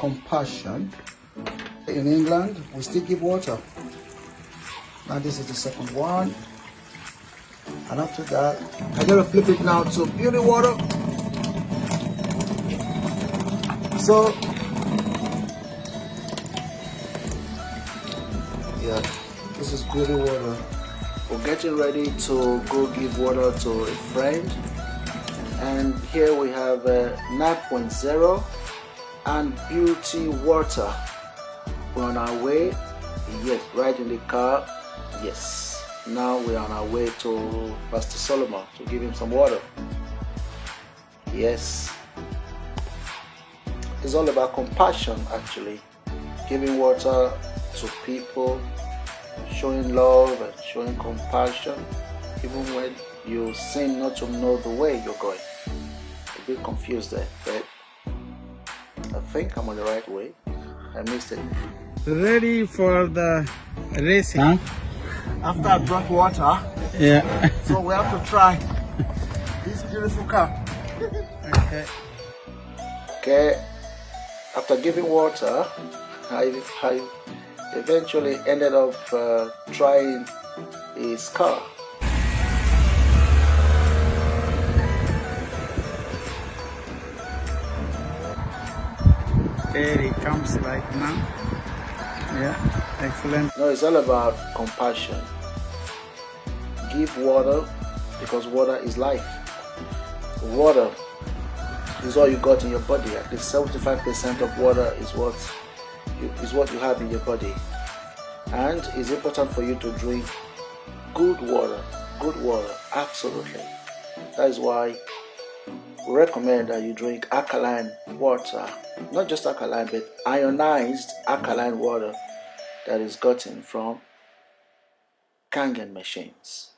compassion. In England, we still give water. Now this is the second one. And after that, I gotta flip it now to beauty water. So, yeah, this is beauty water. We're getting ready to go give water to a friend. And here we have 9.0 and beauty water. We're on our way. Yes, right in the car. Yes. Now we're on our way to Pastor Solomon to give him some water. Yes. It's all about compassion, actually. Giving water to people, showing love and showing compassion, even when you seem not to know the way you're going. A bit confused there, but I think I'm on the right way. I missed it. Ready for the racing? Huh? After I brought water, Yeah. so we have to try this beautiful car. Okay. Okay. After giving water, I eventually ended up trying his car. There he comes right now. Yeah, excellent. No, it's all about compassion. Give water because water is life. Water is all you got in your body. At least 75% of water is what you have in your body. And it's important for you to drink good water. Good water, absolutely. That is why we recommend that you drink alkaline water. Not just alkaline, but ionized alkaline water that is gotten from Kangen machines.